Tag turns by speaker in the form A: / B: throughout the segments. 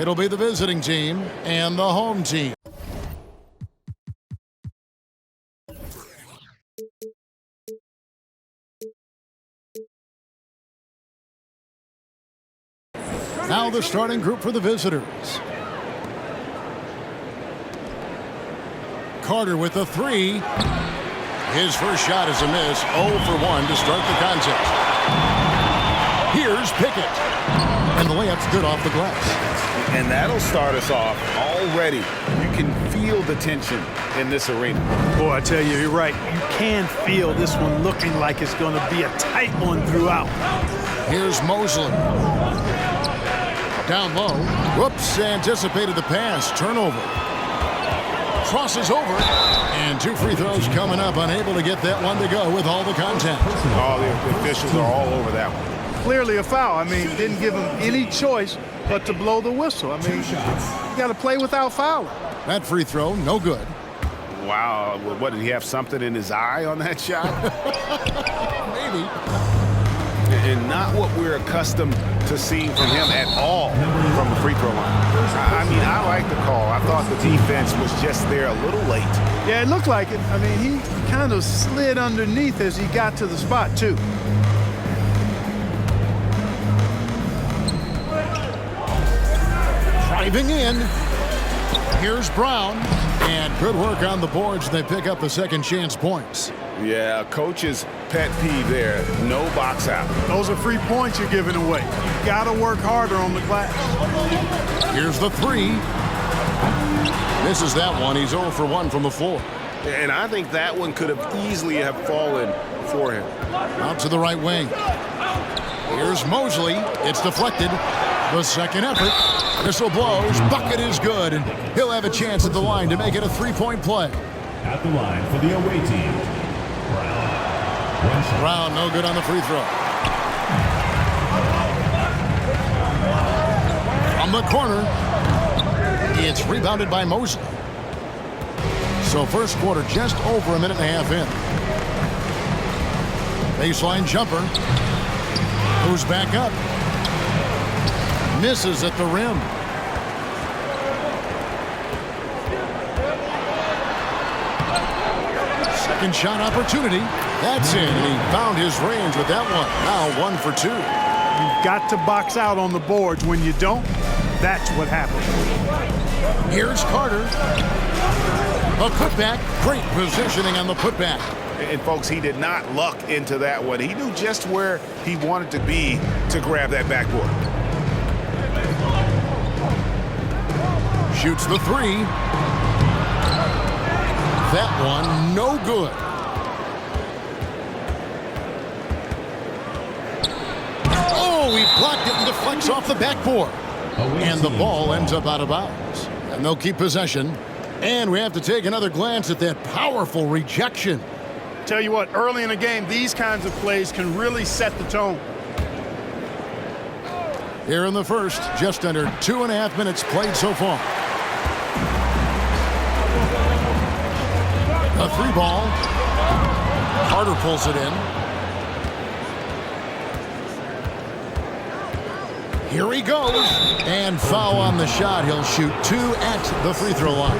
A: It'll be the visiting team and the home team. Now the starting group for the visitors. Carter with the three. His first shot is a miss. 0 for 1 to start the contest. Here's Pickett. And the layup's good off the glass.
B: And that'll start us off already. You can feel the tension in this arena.
C: Boy, I tell you, you're right. You can feel this one looking like it's going to be a tight one throughout.
A: Here's Mosley. Down low. Whoops, anticipated the pass. Turnover. Crosses over. And 2 free throws coming up. Unable to get that one to go with all the contact.
B: Oh, the officials are all over that one.
C: Clearly a foul. I mean, didn't give him any choice but to blow the whistle. I mean, you got to play without fouling.
A: That free throw, no good.
B: Wow, what, did he have something in his eye on that shot?
A: Maybe.
B: And not what we're accustomed to seeing from him at all from the free throw line. I mean, I like the call. I thought the defense was just there a little late.
C: Yeah, it looked like it. I mean, he kind of slid underneath as he got to the spot, too.
A: Driving in. Here's Brown. And good work on the boards. They pick up the second chance points.
B: Yeah, coach's pet peeve there. No box out.
C: Those are free points you're giving away. You got to work harder on the glass.
A: Here's the three. Misses that one. He's 0 for 1 from the floor.
B: And I think that one could have easily have fallen for him.
A: Out to the right wing. Here's Mosley. It's deflected. The second effort. Whistle blows. Bucket is good. And he'll have a chance at the line to make it a three-point play.
D: At the line for the away team,
A: Brown, no good on the free throw. From the corner, it's rebounded by Mosley. So first quarter just over a minute and a half in. Baseline jumper. Goes back up. Misses at the rim. Second shot opportunity. That's in, and he found his range with that one. Now 1 for 2.
C: You've got to box out on the boards. When you don't, that's what happens.
A: Here's Carter. A putback. Great positioning on the putback.
B: And folks, he did not luck into that one. He knew just where he wanted to be to grab that backboard.
A: Shoots the three. That one, no good. Oh, he blocked it and deflects off the backboard. And the ball ends up out of bounds. And they'll keep possession. And we have to take another glance at that powerful rejection.
C: Tell you what, early in the game, these kinds of plays can really set the tone.
A: Here in the first, just under 2.5 minutes played so far. A three ball. Carter pulls it in. Here he goes. And foul on the shot. He'll shoot 2 at the free throw line.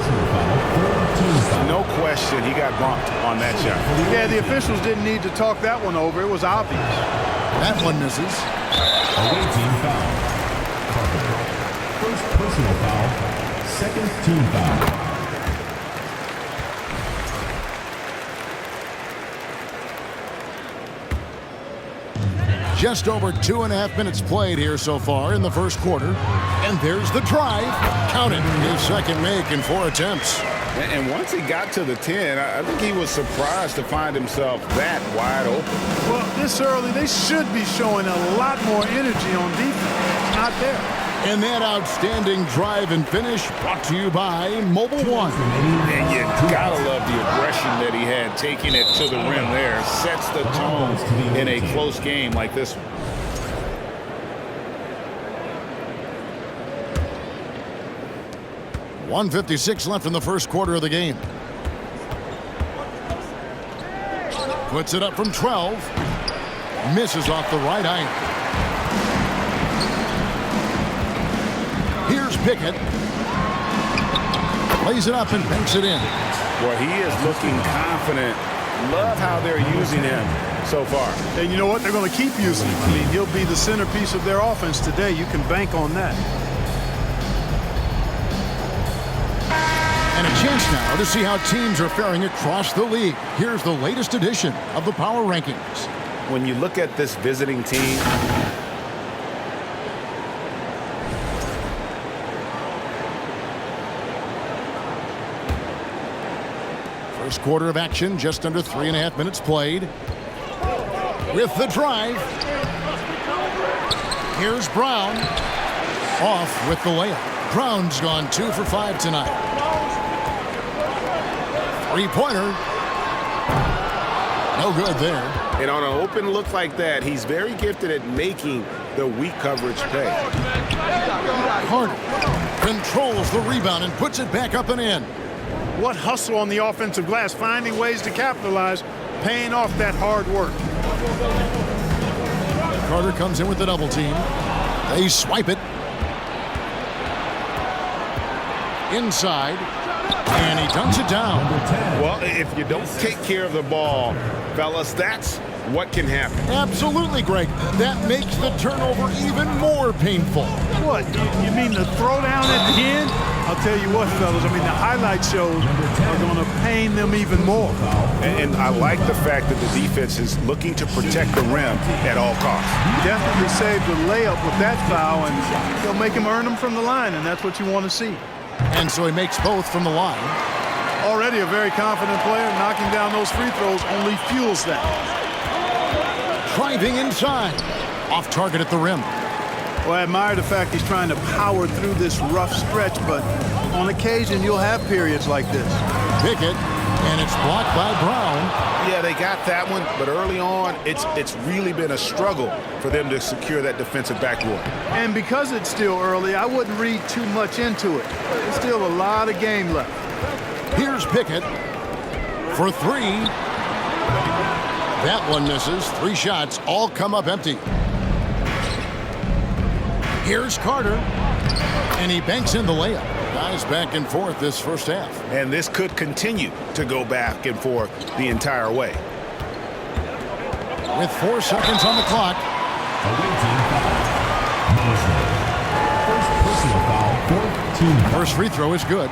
B: No question, he got bumped on that shot.
C: Yeah, the officials didn't need to talk that one over. It was obvious.
A: That one misses.
D: away team foul. First personal foul, second team foul.
A: Just over 2.5 minutes played here so far in the first quarter. And there's the drive. Count it. His second make in 4 attempts.
B: And once he got to the 10, I think he was surprised to find himself that wide open.
C: Well, this early, they should be showing a lot more energy on defense. It's not there.
A: And that outstanding drive and finish brought to you by Mobile One.
B: And you gotta love the aggression that he had, taking it to the rim there. Sets the tone in a close game like this one.
A: .156 left in the first quarter of the game. Puts it up from 12. Misses off the right iron. Here's Here's Pickett. Plays it up and banks it in.
B: Well, he is looking confident. Love how they're using him so far.
C: And you know what? They're going to keep using him. I mean, he'll be the centerpiece of their offense today. You can bank on that.
A: And a chance now to see how teams are faring across the league. Here's the latest edition of the Power Rankings.
B: When you look at this visiting team,
A: first quarter of action, just under 3.5 minutes played. With the drive. Here's Brown. Off with the layup. Brown's gone 2 for 5 tonight. Three-pointer. No good there.
B: and on an open look like that, he's very gifted at making the weak coverage pay.
A: Harden controls the rebound and puts it back up and in.
C: What hustle on the offensive glass, finding ways to capitalize, paying off that hard work.
A: Carter comes in with the double team. They swipe it. Inside. And he dunks it down.
B: Well, if you don't take care of the ball, fellas, that's what can happen.
A: Absolutely, Greg. That makes the turnover even more painful.
C: What? You mean the throwdown at the end? I'll tell you what, fellas. I mean, the highlight shows are going to pain them even more.
B: And I like the fact that the defense is looking to protect the rim at all costs.
C: Definitely saved the layup with that foul, and they'll make him earn them from the line, and that's what you want to see.
A: And so he makes both from the line.
C: Already a very confident player. Knocking down those free throws only fuels that.
A: Driving inside. Off target at the rim.
C: Well, I admire the fact he's trying to power through this rough stretch, but on occasion you'll have periods like this.
A: Pickett, and it's blocked by Brown.
B: Yeah, they got that one, but early on, it's really been a struggle for them to secure that defensive backboard.
C: And because it's still early, I wouldn't read too much into it. There's still a lot of game left.
A: Here's Pickett for three. That one misses. 3 shots all come up empty. Here's Carter, and he banks in the layup. Guys back and forth this first half.
B: And this could continue to go back and forth the entire way.
A: With 4 seconds on the clock.
D: First personal foul, 14.
A: First free throw is good.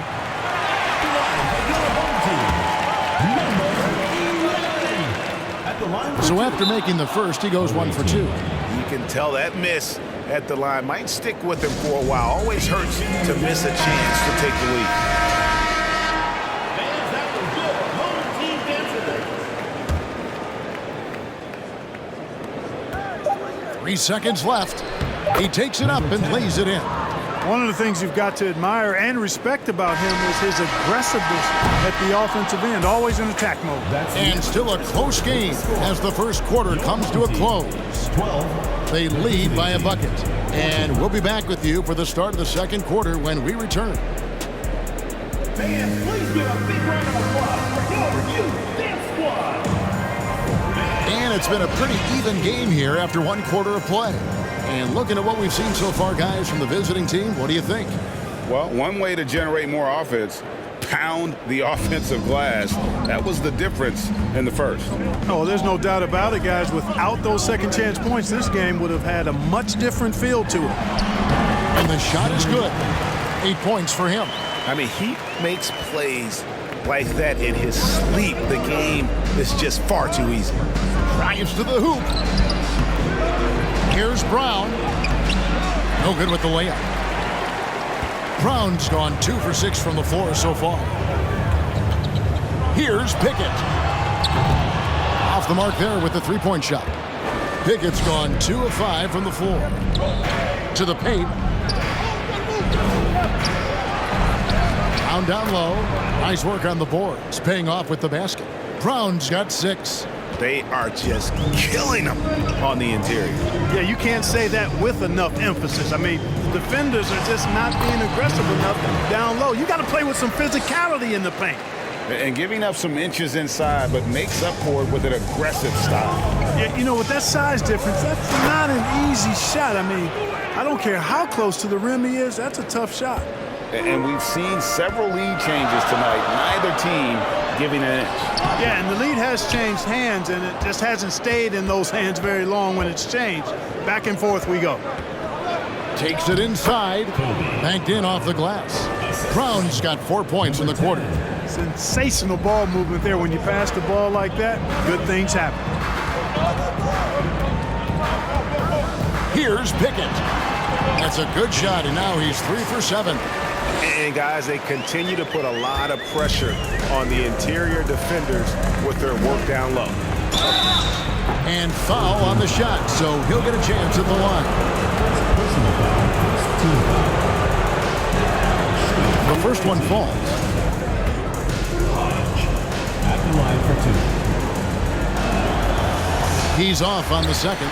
A: So after making the first, he goes 1 for 2.
B: You can tell that miss at the line might stick with him for a while. Always hurts to miss a chance to take the lead.
A: 3 seconds left. He takes it up and lays it in.
C: One of the things you've got to admire and respect about him is his aggressiveness at the offensive end, always in attack mode.
A: And still a close game as the first quarter comes to a close.
D: 12.
A: They lead by a bucket. And we'll be back with you for the start of the second quarter when we return.
E: Fans, please give a big round of applause for your Mizzou Dance Squad.
A: And it's been a pretty even game here after 1 quarter of play. And looking at what we've seen so far, guys, from the visiting team, what do you think?
B: Well, one way to generate more offense, pound the offensive glass. That was the difference in the first.
C: Oh, there's no doubt about it, guys. Without those second chance points, this game would have had a much different feel to it.
A: And the shot is good. 8 points for him.
B: I mean, he makes plays like that in his sleep. The game is just far too easy.
A: Drives to the hoop. Here's Brown. No good with the layup. Brown's gone 2 for 6 from the floor so far. Here's Pickett. Off the mark there with the 3-point shot. Pickett's gone 2 of 5 from the floor. To the paint. Down low. Nice work on the boards. Paying off with the basket. Brown's got 6.
B: They are just killing them on the interior.
C: Yeah, you can't say that with enough emphasis. I mean, the defenders are just not being aggressive enough down low. You got to play with some physicality in the paint.
B: And giving up some inches inside, but makes up for it with an aggressive style.
C: Yeah, you know, with that size difference, that's not an easy shot. I mean, I don't care how close to the rim he is, that's a tough shot.
B: And we've seen several lead changes tonight, neither team giving an inch.
C: Yeah, and the lead has changed hands, and it just hasn't stayed in those hands very long when it's changed. Back and forth we go.
A: Takes it inside. Banked in off the glass. Brown's got 4 points in the quarter.
C: Sensational ball movement there. When you pass the ball like that, good things happen.
A: Here's Pickett. That's a good shot, and now he's 3 for 7.
B: And guys, they continue to put a lot of pressure on the interior defenders with their work down low.
A: And foul on the shot, so he'll get a chance at the line. The first one falls.
D: At the line for 2.
A: He's off on the second.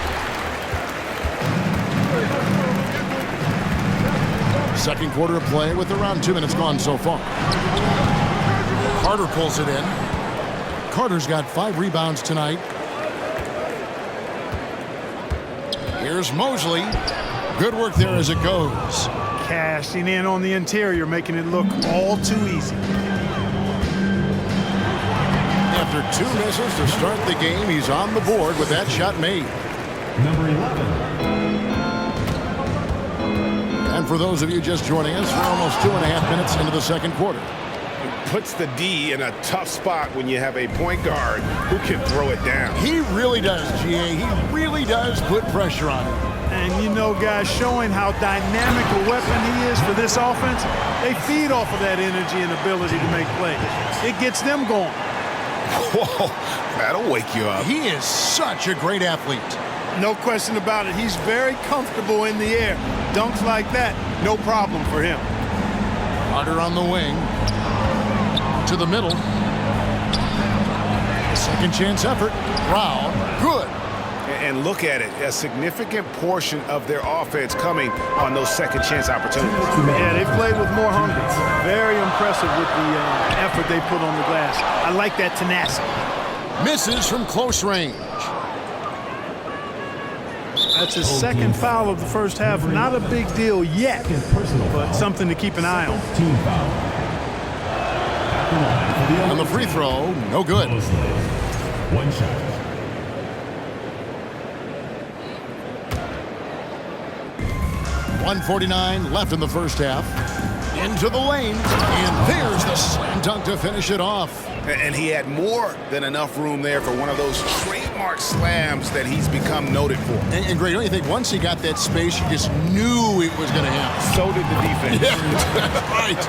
A: Second quarter of play with around 2 minutes gone so far. Carter pulls it in. Carter's got 5 rebounds tonight. Here's Mosley. Good work there as it goes.
C: Cashing in on the interior, making it look all too easy.
A: After 2 misses to start the game, he's on the board with that shot made.
D: Number 11.
A: And for those of you just joining us, we're almost 2.5 minutes into the second quarter.
B: It puts the D in a tough spot when you have a point guard who can throw it down.
A: He really does, GA. He really does put pressure on him.
C: And you know, guys, showing how dynamic a weapon he is for this offense, they feed off of that energy and ability to make plays. It gets them going.
B: Whoa, that'll wake you up.
A: He is such a great athlete.
C: No question about it. He's very comfortable in the air. Dunks like that, no problem for him.
A: Carter on the wing. To the middle. Second chance effort. Brown. Good.
B: And look at it, a significant portion of their offense coming on those second chance opportunities.
C: Yeah, they played with more hunger. Very impressive with the effort they put on the glass. I like that tenacity.
A: Misses from close range.
C: That's his second foul of the first half. Not a big deal yet, but something to keep an eye on.
D: Team foul.
A: And the free throw, no good.
D: 1 shot.
A: 1:49 left in the first half. Into the lane, and there's the slam dunk to finish it off.
B: And he had more than enough room there for one of those trademark slams that he's become noted for.
A: And Greg, don't you think once he got that space, you just knew it was going to happen?
B: So did the defense.
A: Yeah, right.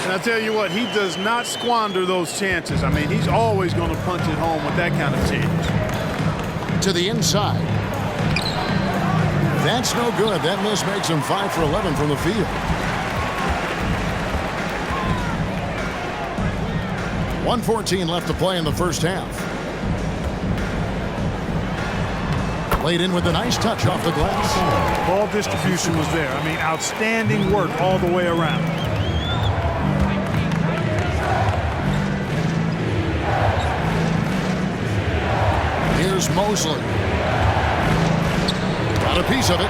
C: And I'll tell you what, he does not squander those chances. I mean, he's always going to punch it home with that kind of chance.
A: To the inside. That's no good. That miss makes him 5 for 11 from the field. 1:14 left to play in the first half. Laid in with a nice touch off the glass.
C: Ball distribution was there. I mean, outstanding work all the way around.
A: Here's Mosley. Got a piece of it.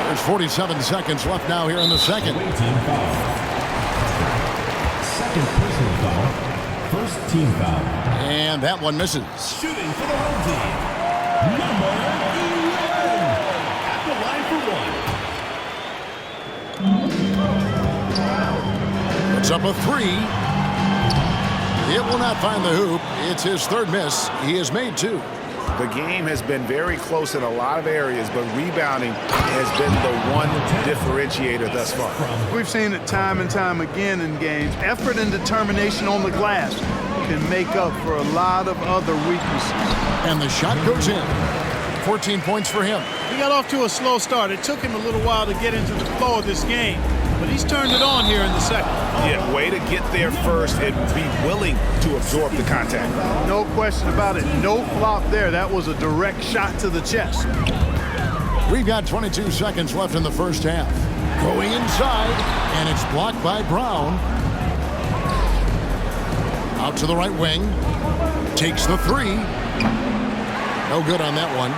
A: There's 47 seconds left now here in the second.
D: Team foul. Second personal foul. First team foul.
A: And that one misses.
D: Shooting for the home team. Number 11. At the line for 1.
A: Puts up a 3. It will not find the hoop. It's his third miss. He has made 2.
B: The game has been very close in a lot of areas, but rebounding has been the one differentiator thus far.
C: We've seen it time and time again in games. Effort and determination on the glass can make up for a lot of other weaknesses.
A: And the shot goes in. 14 points for him.
C: He got off to a slow start. It took him a little while to get into the flow of this game, but he's turned it on here in the second.
B: Yeah, way to get there first and be willing to absorb the contact.
C: No question about it. No flop there. That was a direct shot to the chest.
A: We've got 22 seconds left in the first half. Going inside, and it's blocked by Brown. Out to the right wing. Takes the 3. No good on that one.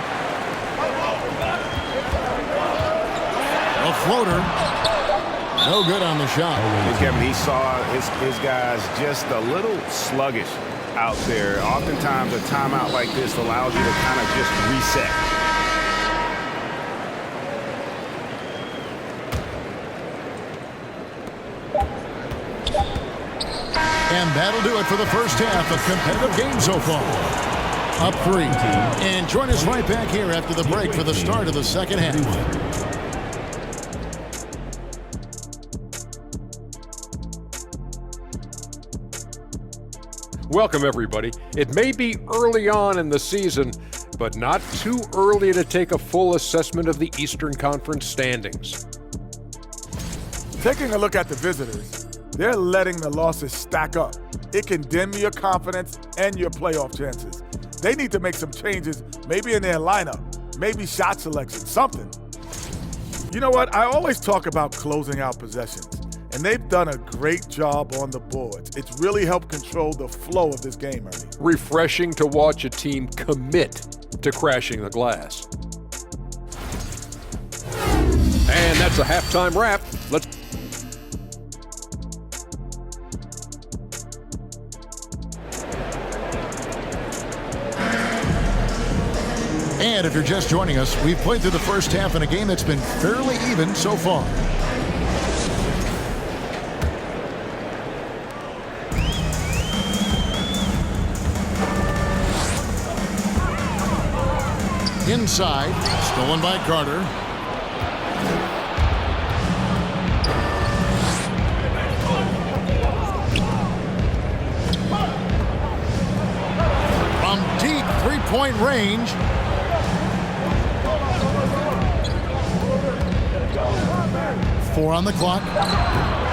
A: A floater. No good on the shot.
B: And Kevin, he saw his guys just a little sluggish out there. Oftentimes a timeout like this allows you to kind of just reset.
A: And that'll do it for the first half. A competitive game so far. Up 3. And join us right back here after the break for the start of the second half.
F: Welcome, everybody. It may be early on in the season, but not too early to take a full assessment of the Eastern Conference standings.
G: Taking a look at the visitors, they're letting the losses stack up. It can dim your confidence and your playoff chances. They need to make some changes, maybe in their lineup, maybe shot selection, something. You know what? I always talk about closing out possessions, and they've done a great job on the boards. It's really helped control the flow of this game, Ernie.
F: Refreshing to watch a team commit to crashing the glass. And that's a halftime wrap. Let's
A: And if you're just joining us, we've played through the first half in a game that's been fairly even so far. Inside, stolen by Carter. From deep three-point range. Four on the clock.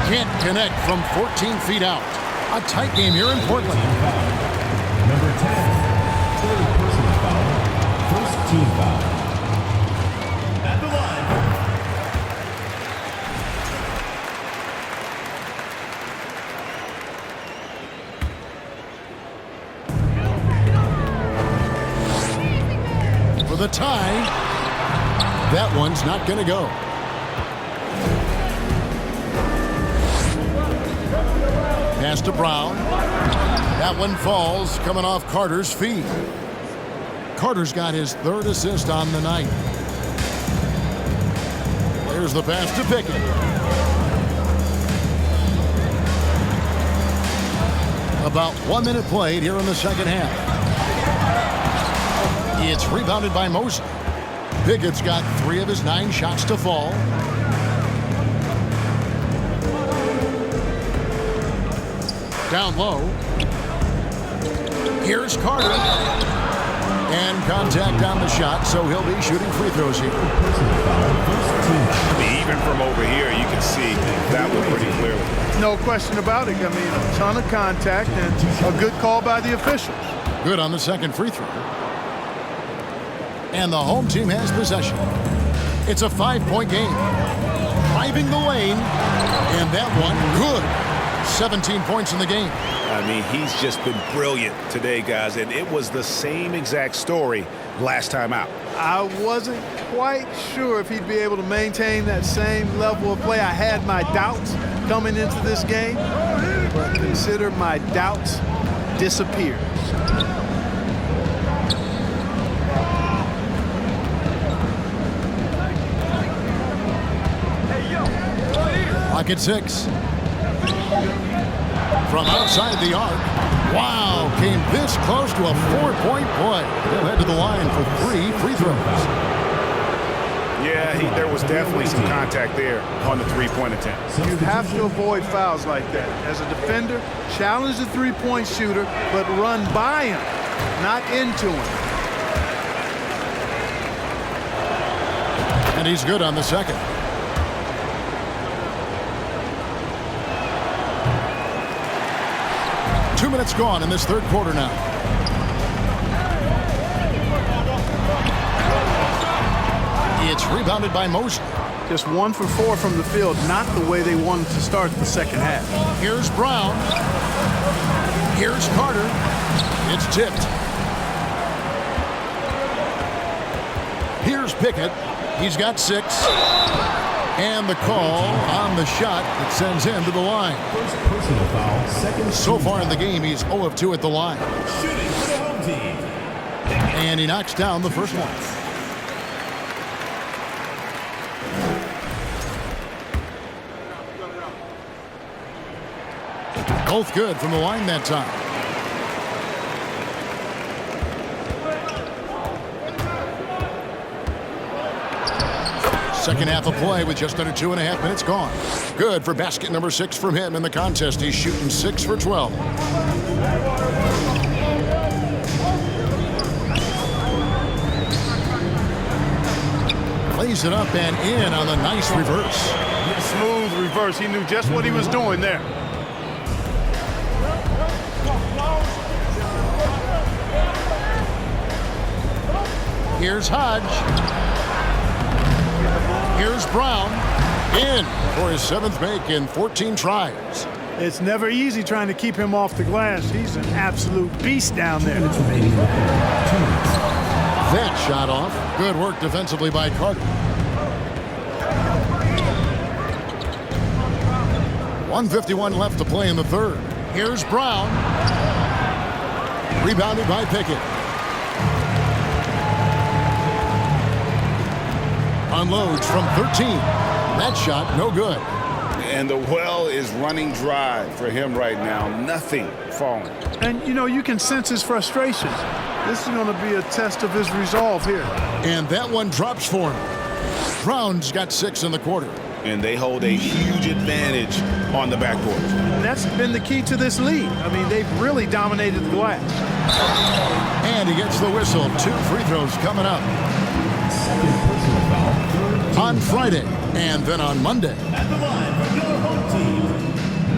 A: Can't connect from 14 feet out. A tight game here in Portland.
D: Number 10, third personal foul, first team foul. At the
A: line. For the tie. That one's not going to go. Pass to Brown. That one falls, coming off Carter's feet. Carter's got his third assist on the night. There's the pass to Pickett. About 1 minute played here in the second half. It's rebounded by Mosley. Pickett's got 3 of his 9 shots to fall. Down low. Here's Carter. And contact on the shot, so he'll be shooting free throws here.
B: Even from over here, you can see that one pretty clearly.
C: No question about it. I mean, a ton of contact and a good call by the officials.
A: Good on the second free throw. And the home team has possession. It's a 5-point game. Driving the lane. And that one, good. 17 points in the game.
B: I mean, he's just been brilliant today, guys, and it was the same exact story last time out.
C: I wasn't quite sure if he'd be able to maintain that same level of play. I had my doubts coming into this game, but consider my doubts disappeared.
A: Clock at 6. From outside the arc. Wow, came this close to a 4-point play. He'll head to the line for 3 free throws.
B: Yeah, there was definitely some contact there on the three-point attempt.
C: You have to avoid fouls like that. As a defender, challenge the three-point shooter, but run by him, not into him.
A: And he's good on the second. Two minutes gone in this third quarter now. It's rebounded by Mosley.
C: Just 1 for 4 from the field, not the way they wanted to start the second half.
A: Here's Brown. Here's Carter. It's tipped. Here's Pickett. He's got 6. And the call on the shot that sends him to the line.
D: First personal foul, second.
A: So far in the game, he's 0 of 2 at the line.
D: Shooting for the home team.
A: And he knocks down the first one. Both good from the line that time. Second half of play with just under 2.5 minutes gone. Good for basket number 6 from him in the contest. He's shooting 6 for 12. Plays it up and in on the nice reverse.
C: Smooth reverse. He knew just what he was doing there.
A: Here's Hodge. Here's Brown. In for his 7th make in 14 tries.
C: It's never easy trying to keep him off the glass. He's an absolute beast down there.
A: That shot off. Good work defensively by Carter. 1:51 left to play in the third. Here's Brown. Rebounded by Pickett. Unloads from 13. That shot, no good.
B: And the well is running dry for him right now. Nothing falling.
C: And, you know, you can sense his frustration. This is going to be a test of his resolve here.
A: And that one drops for him. Brown's got 6 in the quarter.
B: And they hold a huge advantage on the backboard.
C: And that's been the key to this lead. I mean, they've really dominated the glass.
A: And he gets the whistle. 2 free throws coming up.
D: Second personal foul, third.
A: On Friday and then on Monday.
D: At the line for your home team,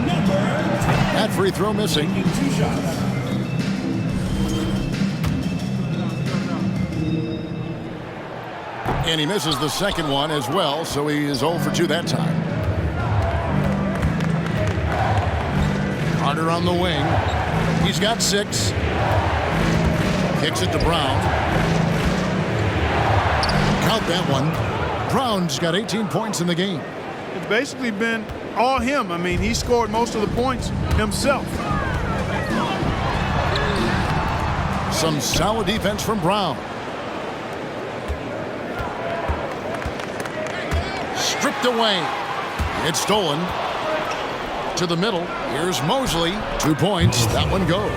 D: number 10.
A: That free throw missing.
D: Taking 2 shots.
A: And he misses the second one as well, so he is 0 for 2 that time. Carter on the wing. He's got 6. Kicks it to Brown. Count that one. Brown's got 18 points in the game.
C: It's basically been all him. I mean, he scored most of the points himself.
A: Some solid defense from Brown. Stripped away. It's stolen. To the middle. Here's Mosley. 2 points. That one goes.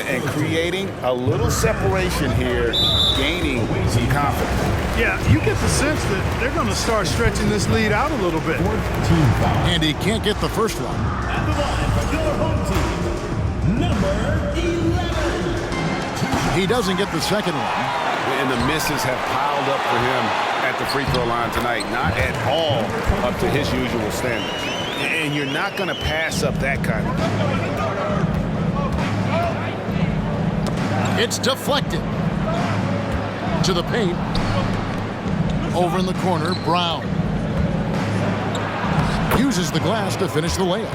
B: And creating a little separation here, gaining some confidence.
C: Yeah, you get the sense that they're going to start stretching this lead out a little bit.
D: Fourth team foul.
A: And he can't get the first one.
D: At the line for your home team, number 11.
A: He doesn't get the second one.
B: And the misses have piled up for him at the free throw line tonight. Not at all up to his usual standards. And you're not going to pass up that kind of thing.
A: It's deflected. To the paint. Over in the corner, Brown. Uses the glass to finish the layup.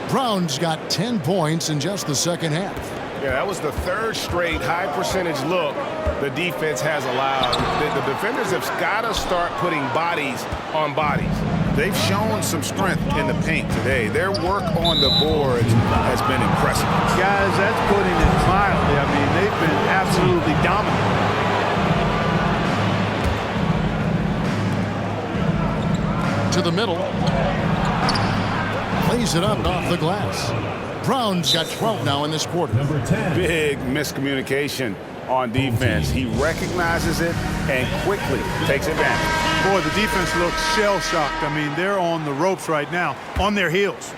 A: Brown's got 10 points in just the second half.
B: Yeah, that was the 3rd straight high percentage look the defense has allowed. The defenders have got to start putting bodies on bodies. They've shown some strength in the paint today. Their work on the boards has been impressive.
C: Guys, that's putting it mildly. I mean, they've been absolutely dominant.
A: To the middle. Plays it up off the glass. Brown's got 12 now in this quarter.
D: Number 10.
B: Big miscommunication on defense. He recognizes it and quickly takes advantage.
C: Boy, the defense looks shell-shocked. I mean, they're on the ropes right now, on their heels.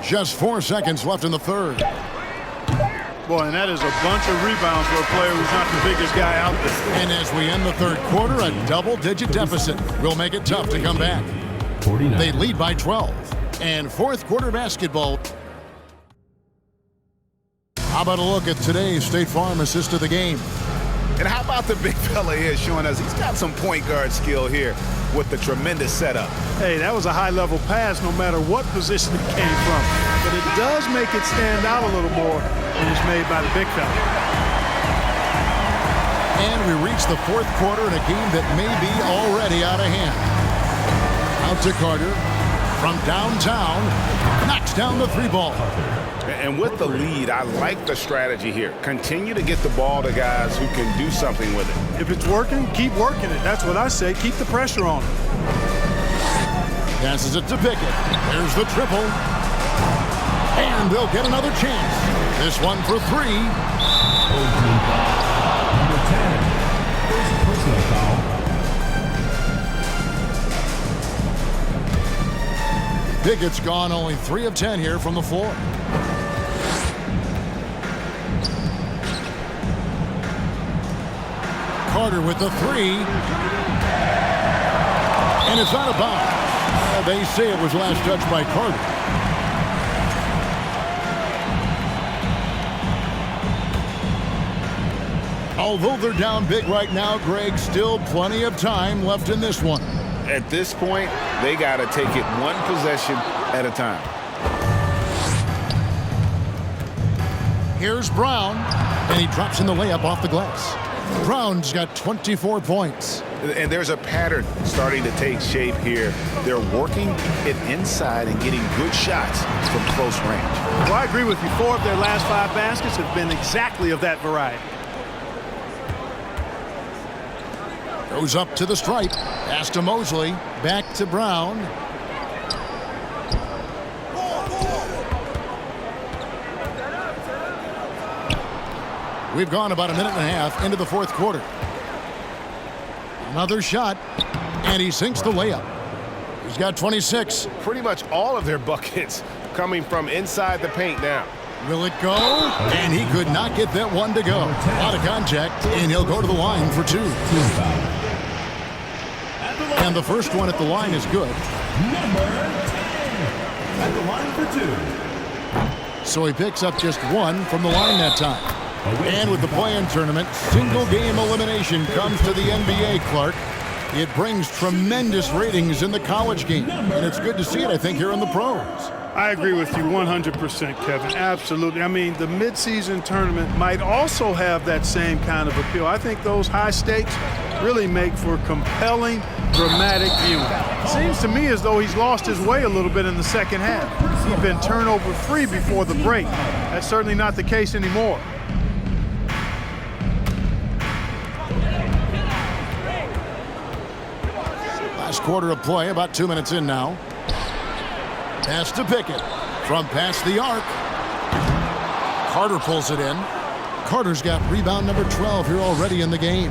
A: Just 4 seconds left in the third.
C: Boy, and that is a bunch of rebounds for a player who's not the biggest guy out there.
A: And as we end the third quarter, a double-digit deficit will make it tough to come back.
D: 49.
A: They lead by 12. And fourth quarter basketball. How about a look at today's State Farm assist of the game?
B: And how about the big fella here showing us he's got some point guard skill here with the tremendous setup.
C: Hey, that was a high-level pass no matter what position it came from. But it does make it stand out a little more when it's made by the big fella.
A: And we reach the fourth quarter in a game that may be already out of hand. Out to Carter. From downtown, knocks down the three ball.
B: And with the lead, I like the strategy here. Continue to get the ball to guys who can do something with it.
C: If it's working, keep working it. That's what I say. Keep the pressure on him.
A: Passes it to Pickett. There's the triple. And they'll get another chance. This one for three.
D: Number 10. First personal foul.
A: Pickett's gone only 3 of 10 here from the floor. Carter with the three. And it's out of bounds. They say it was last touched by Carter. Although they're down big right now, Greg, still plenty of time left in this one.
B: At this point, they got to take it one possession at a time.
A: Here's Brown, and he drops in the layup off the glass. Brown's got 24 points.
B: And there's a pattern starting to take shape here. They're working it inside and getting good shots from close range.
C: Well, I agree with you. 4 of their last 5 baskets have been exactly of that variety.
A: Goes up to the stripe. Pass to Mosley. Back to Brown. We've gone about a minute and a half into the fourth quarter. Another shot. And he sinks the layup. He's got 26.
B: Pretty much all of their buckets coming from inside the paint now.
A: Will it go? And he could not get that one to go. A lot of contact, and he'll go to the line for 2. And the first one at the line is good.
D: Number 10 at the line for 2.
A: So he picks up just 1 from the line that time. And with the play-in tournament, single-game elimination comes to the NBA, Clark. It brings tremendous ratings in the college game. And it's good to see it, I think, here in the pros.
C: I agree with you 100%, Kevin. Absolutely. I mean, the midseason tournament might also have that same kind of appeal. I think those high stakes really make for compelling, dramatic viewing. Seems to me as though he's lost his way a little bit in the second half. He's been turnover-free before the break. That's certainly not the case anymore.
A: Last quarter of play, about 2 minutes in now. Pass to Pickett. From past the arc. Carter pulls it in. Carter's got rebound number 12 here already in the game.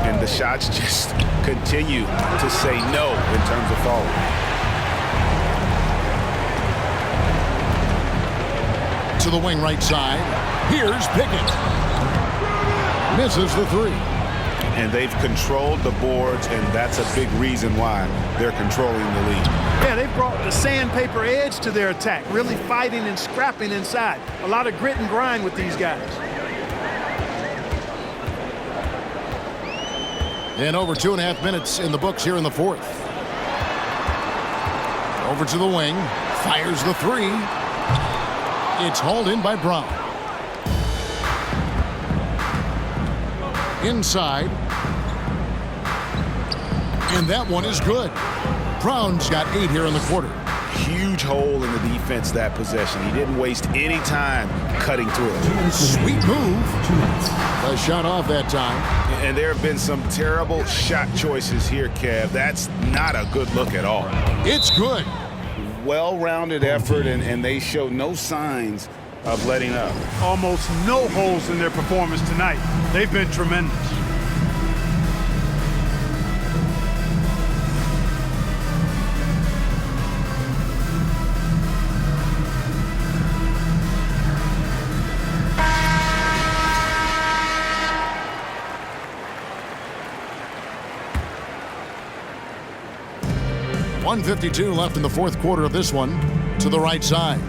B: And the shots just continue to say no in terms of falling.
A: To the wing right side. Here's Pickett. Misses the 3.
B: And they've controlled the boards, and that's a big reason why they're controlling the lead.
C: Yeah, they've brought the sandpaper edge to their attack, really fighting and scrapping inside. A lot of grit and grind with these guys.
A: And over 2.5 minutes in the books here in the fourth. Over to the wing. Fires the 3. It's hauled in by Brown. Inside. And that one is good. Brown's got 8 here in the quarter.
B: Huge hole in the defense that possession. He didn't waste any time cutting through it.
A: Sweet move. A shot off that time.
B: And there have been some terrible shot choices here, Kev. That's not a good look at all.
A: It's good.
B: Well-rounded effort, and they show no signs of letting up.
C: Almost no holes in their performance tonight. They've been tremendous.
A: .152 left in the fourth quarter of this one. To the right side.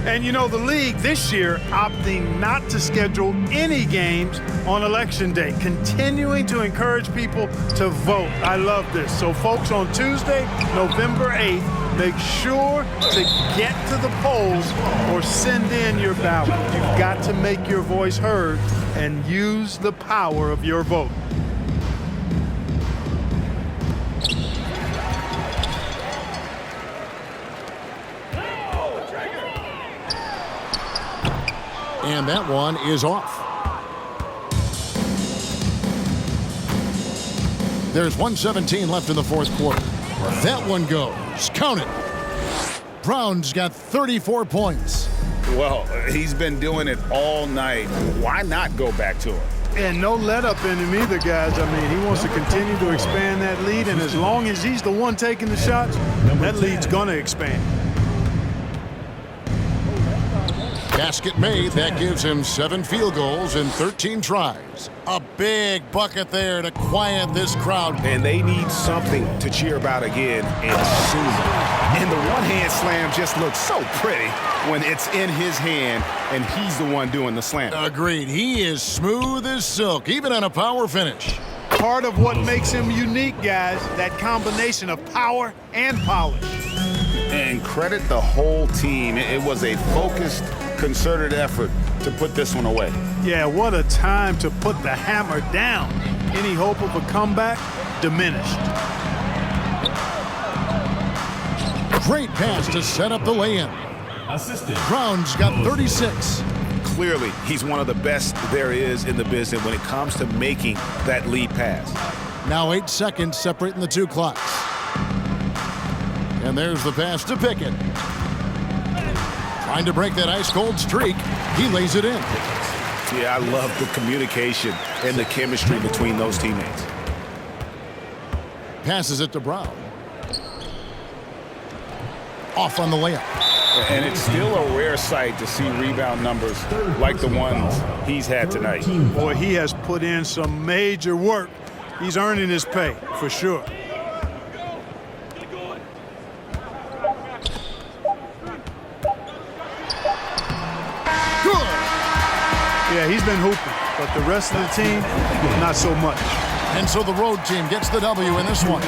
C: And you know, the league this year opting not to schedule any games on Election Day, continuing to encourage people to vote. I love this. So folks, on Tuesday, November 8th, make sure to get to the polls or send in your ballot. You've got to make your voice heard and use the power of your vote.
A: And that one is off. There's 1:17 left in the fourth quarter. That one goes. Count it. Brown's got 34 points.
B: Well, he's been doing it all night. Why not go back to it?
C: And no let up in him either, guys. I mean, he wants to continue to expand that lead, and as long as he's the one taking the shots, that lead's going to expand.
A: Basket made. That gives him 7 field goals in 13 tries. A big bucket there to quiet this crowd.
B: And they need something to cheer about again, and soon. And the one-hand slam just looks so pretty when it's in his hand and he's the one doing the slam.
A: Agreed. He is smooth as silk, even on a power finish.
C: Part of what makes him unique, guys, that combination of power and polish.
B: And credit the whole team. It was a focused, concerted effort to put this one away.
C: Yeah, what a time to put the hammer down. Any hope of a comeback diminished.
A: Great pass to set up the lay-in.
D: Assistant.
A: Brown's got 36.
B: Clearly, he's one of the best there is in the business when it comes to making that lead pass.
A: Now 8 seconds separating the two clocks. And there's the pass to Pickett. Trying to break that ice-cold streak. He lays it in.
B: Yeah, I love the communication and the chemistry between those teammates.
A: Passes it to Brown. Off on the layup.
B: And it's still a rare sight to see rebound numbers like the ones he's had tonight.
C: Boy, he has put in some major work. He's earning his pay, for sure. Yeah, he's been hooping, but the rest of the team, not so much.
A: And so the road team gets the W in this one.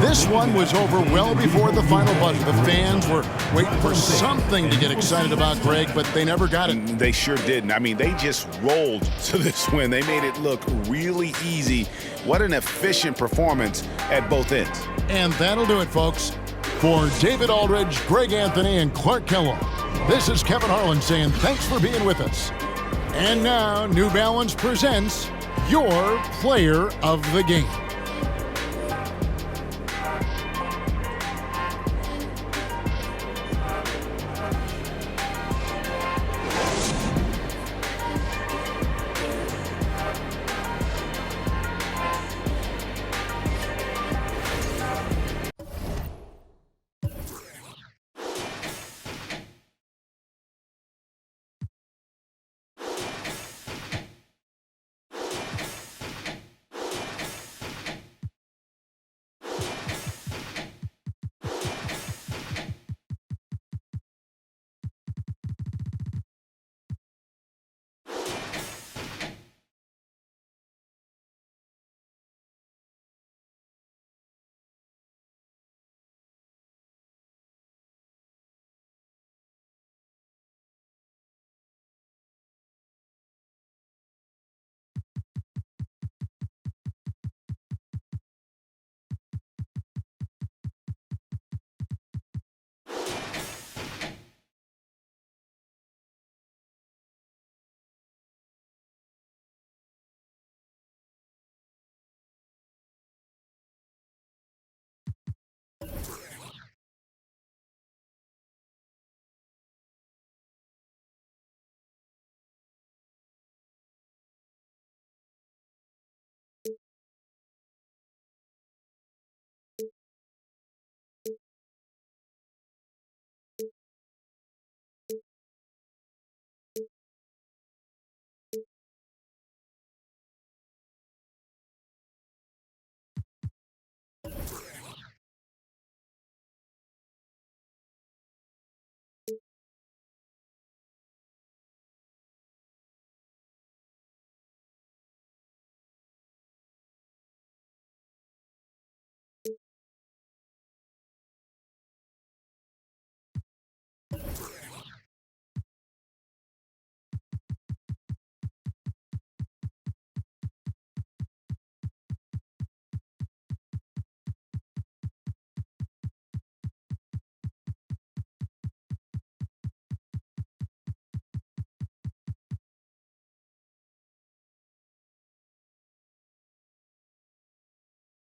A: This one was over well before the final buzzer. The fans were waiting for something to get excited about, Greg, but they never got it.
B: They sure didn't. I mean, they just rolled to this win. They made it look really easy. What an efficient performance at both ends.
A: And that'll do it, folks. For David Aldridge, Greg Anthony, and Clark Kellogg, this is Kevin Harlan saying thanks for being with us. And now, New Balance presents your player of the game.